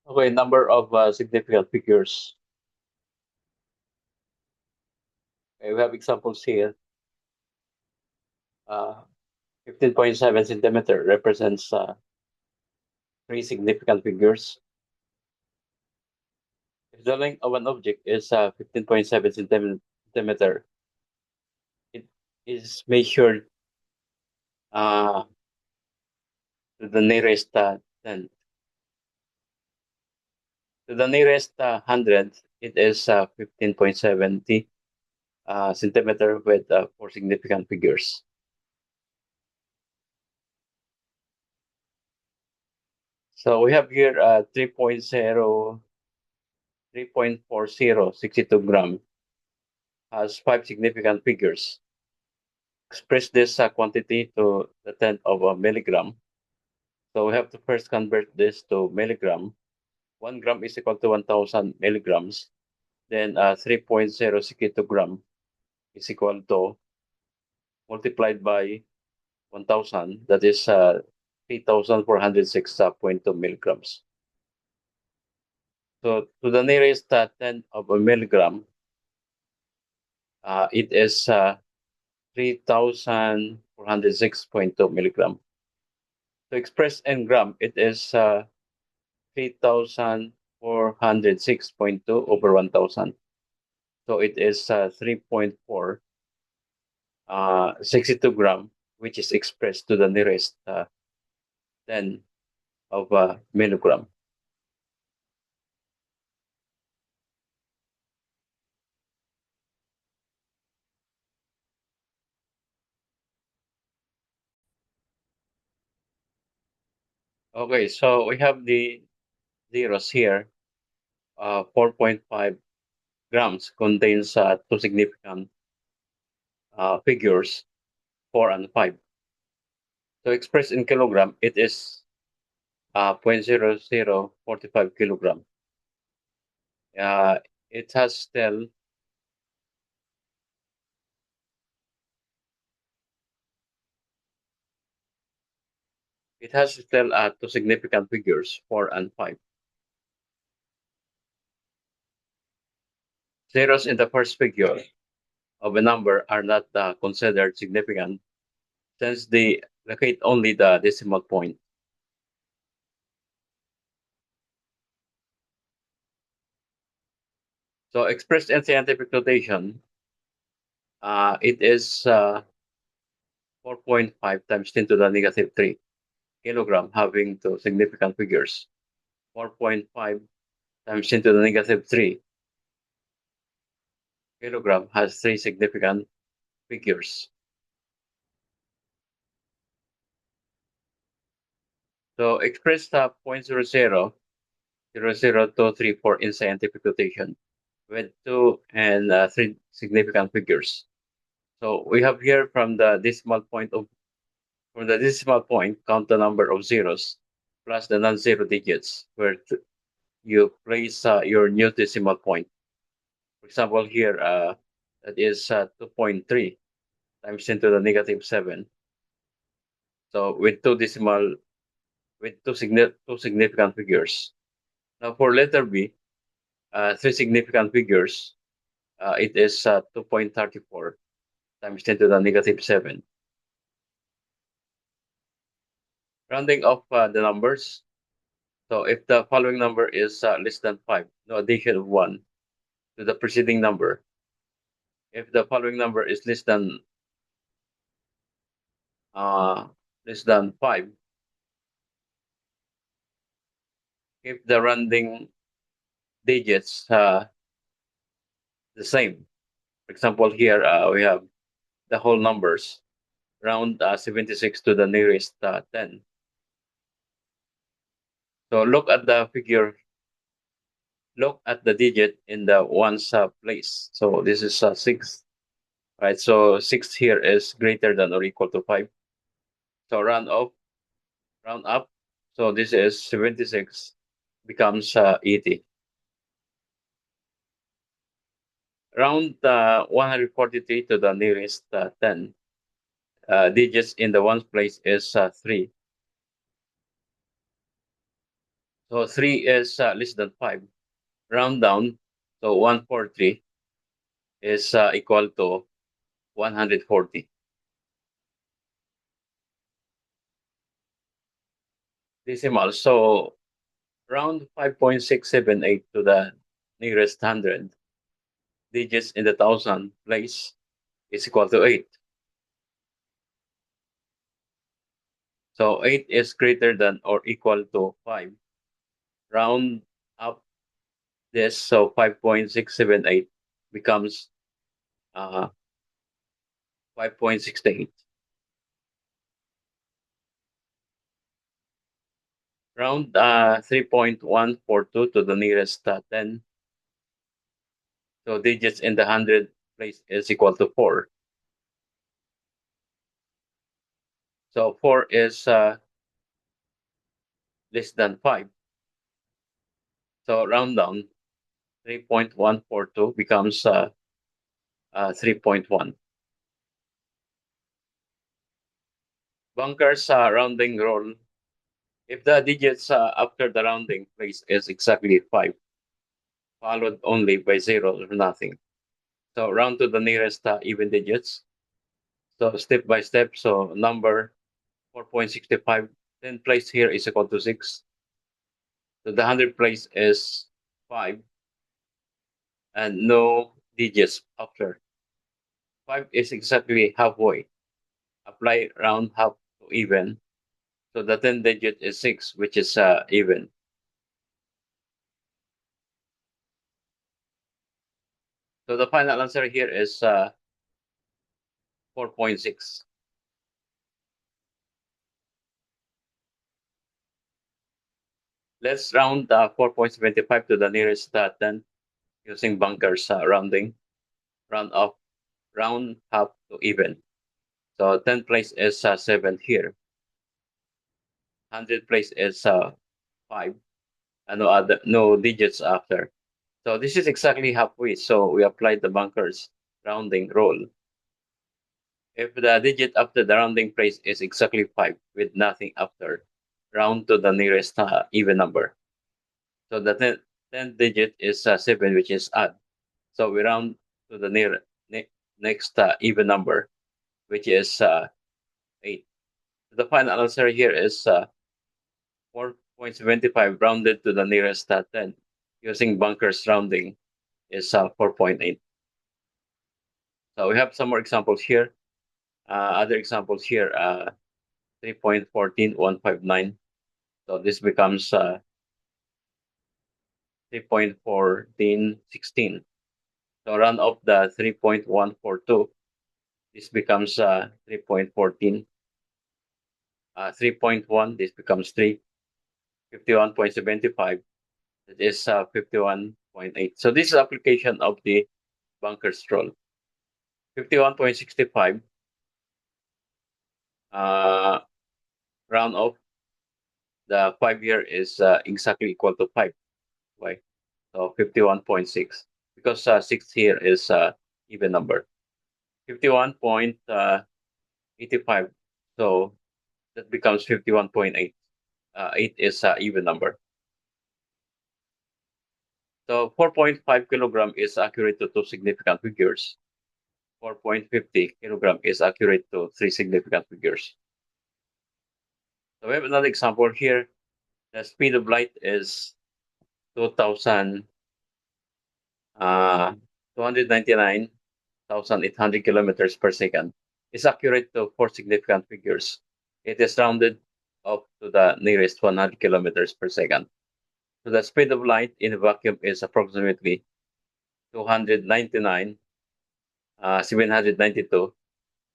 Okay, number of significant figures. Okay, we have examples here. Uh, 15.7 centimeter represents three significant figures. If the length of an object is 15.7 centimeter, it is measured uh, to the nearest 10. To the nearest 100, it is 15.70 centimeter with four significant figures. So we have here 3.4062 gram has five significant figures. Express this quantity to the tenth of a milligram. So we have to first convert this to milligram. 1 gram is equal to 1,000 milligrams. Then 3.062 gram is equal to multiplied by 1,000. That is 3,406.2 milligrams. So to the nearest tenth of a milligram, it is 3,406.2 milligram. To express in gram, it is 3,406.2 over 1,000. So it is 3.4 62 gram, which is expressed to the nearest 10 of a milligram. Okay, so we have the zeros here. 4.5 grams contains two significant figures, 4 and 5. So expressed in kilogram, it is 0.0045 kilogram. Uh, it has still two significant figures, 4 and 5. Zeros in the first figure of a number are not considered significant since they locate only the decimal point. So expressed in scientific notation, it is 4.5 times 10 to the negative 3 kilogram having two significant figures. 4.5 times 10 to the negative 3 kilogram has three significant figures. So express 0.00000234 in scientific notation with two and three significant figures. So we have here from the decimal point, count the number of zeros plus the non-zero digits where you place your new decimal point. For example, here that is 2.3 times 10 to the negative 7. So with two significant figures. Now for letter B, three significant figures. It is 2.34 times 10 to the negative 7. Rounding off the numbers. So if the following number is less than 5, no addition of 1 to the preceding number. If the following number is uh, less than 5, keep the rounding digits the same. For example, here we have the whole numbers, round 76 to the nearest 10. So look at the digit in the ones place. So this is 6, right? So 6 here is greater than or equal to 5. So round up. So this is 76 becomes 80. Round 143 to the nearest 10. Digits in the ones place is 3. So 3 is less than 5. Round down. So 143 is equal to 140 decimal. So round 5.678 to the nearest hundred digits in the thousand place is equal to 8. So 8 is greater than or equal to 5. Round up this, so 5.678 becomes 5.68. Round 3.142 to the nearest 10. So digits in the hundred place is equal to 4. So 4 is less than 5. So round down, 3.142 becomes 3.1. Bunkers rounding rule. If the digits after the rounding place is exactly 5, followed only by 0 or nothing. So round to the nearest even digits. So step by step. So number 4.65, then place here is equal to 6. So the hundred place is 5 and no digits after. 5 is exactly halfway. Apply round half to even. So the 10 digit is 6, which is even. So the final answer here is 4.6. Let's round 4.75 to the nearest 10 using bunkers rounding. Round off, round half to even. So 10 place is 7 here. 100 place is 5. And no digits after. So this is exactly halfway. So we applied the bunkers rounding rule. If the digit after the rounding place is exactly 5 with nothing after, round to the nearest even number. So the 10th digit is 7, which is odd. So we round to the next even number, which is 8. The final answer here is 4.75 rounded to the nearest 10 using bunkers rounding is 4.8. So we have some more examples here. Other examples here, 3.14159. So this becomes 3.1416. So round off the 3.142. This becomes 3.14. 3.1, this becomes 3. 51.75. That is 51.8. So this is application of the Bunker's rule. 51.65. Round off the 5 year is exactly equal to 5. Why? So 51.6. Because 6 here is even number. 51.85. So that becomes 51.8. 8 is even number. So 4.5 kilogram is accurate to two significant figures. 4.50 kilogram is accurate to three significant figures. So we have another example here. The speed of light is 2,000, 299,800 kilometers per second. It's accurate to four significant figures. It is rounded up to the nearest 100 kilometers per second. So the speed of light in a vacuum is approximately 299, 792,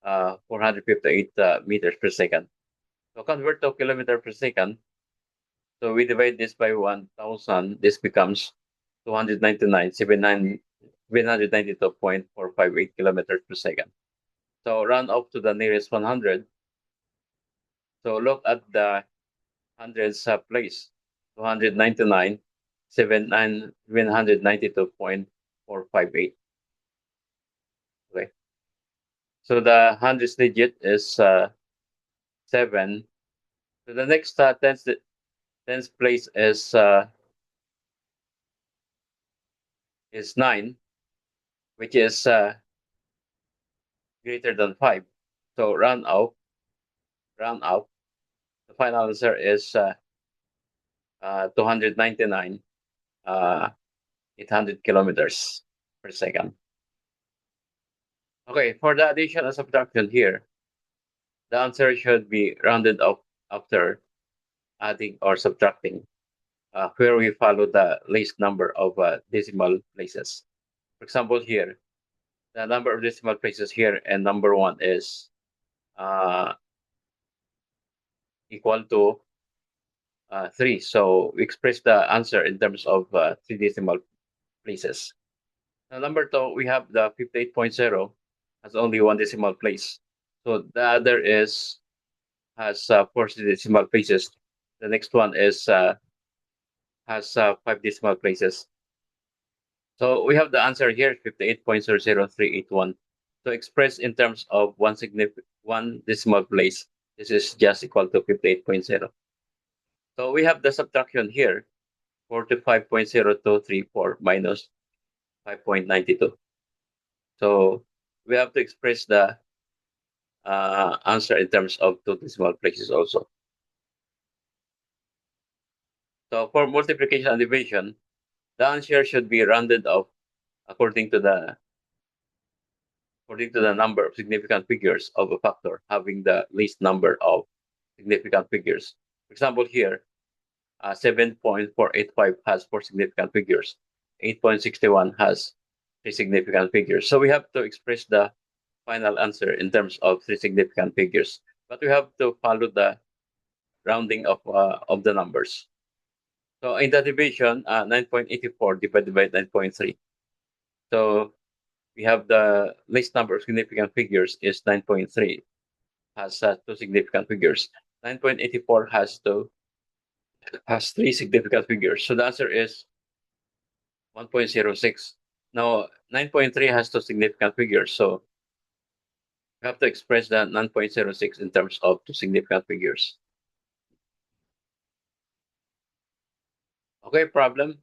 458 meters per second. So convert to kilometer per second. So we divide this by 1,000. This becomes 299, 792.458 kilometers per second. So round up to the nearest 100. So look at the hundreds place. 299, 792.458. Okay. So the hundreds digit is 7. So the next Tens place is 9, which is greater than 5. So round out. The final answer is 299 uh, 800 kilometers per second. Okay, for the addition and subtraction here, the answer should be rounded up after adding or subtracting, where we follow the least number of decimal places. For example, here, the number of decimal places here and number one is uh, equal to 3. So we express the answer in terms of 3 decimal places. Now, number two, we have the 58.0 has only one decimal place. So the other has 4 decimal places. The next one has 5 decimal places. So we have the answer here, 58.00381. So expressed in terms of one decimal place, this is just equal to 58.0. So we have the subtraction here, 45.0234 minus 5.92. So we have to express the answer in terms of two decimal places also. So for multiplication and division, the answer should be rounded off according to the number of significant figures of a factor having the least number of significant figures. For example, here, 7.485 has 4 significant figures. 8.61 has 3 significant figures. So we have to express the final answer in terms of 3 significant figures. But we have to follow the rounding of the numbers. So in the division, 9.84 divided by 9.3. So we have the least number of significant figures is 9.3, has 2 significant figures. 9.84 has 3 significant figures. So the answer is 1.06. Now 9.3 has 2 significant figures. So we have to express the 9.06 in terms of 2 significant figures. Okay, problem.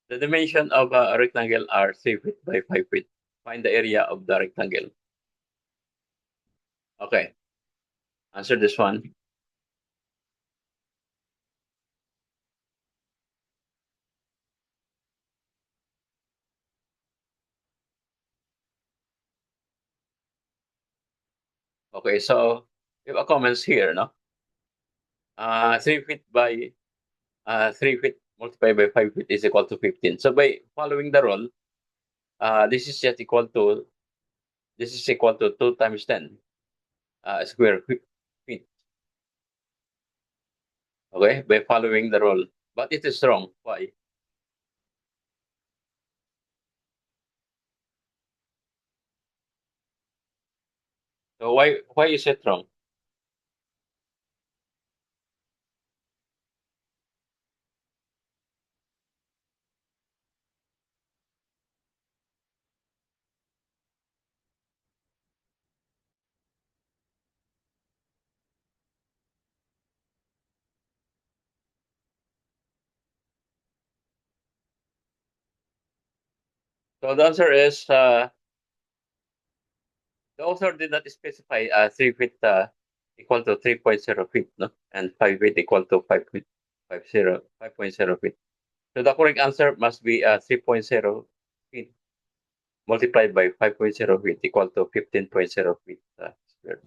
The dimension of a rectangle are 3 feet by 5 feet. Find the area of the rectangle. Okay, answer this one. Okay, so we have a comments here, no? 3 feet by 3 feet multiplied by 5 feet is equal to 15. So by following the rule, this is just equal to 2 times 10 square feet. Okay, by following the rule, but it is wrong. Why? So why is it wrong? So the answer is the author did not specify 3 feet equal to 3.0 feet, no, and 5 feet equal to 5.0 feet. So the correct answer must be 3.0 feet multiplied by 5.0 feet equal to 15.0 feet squared.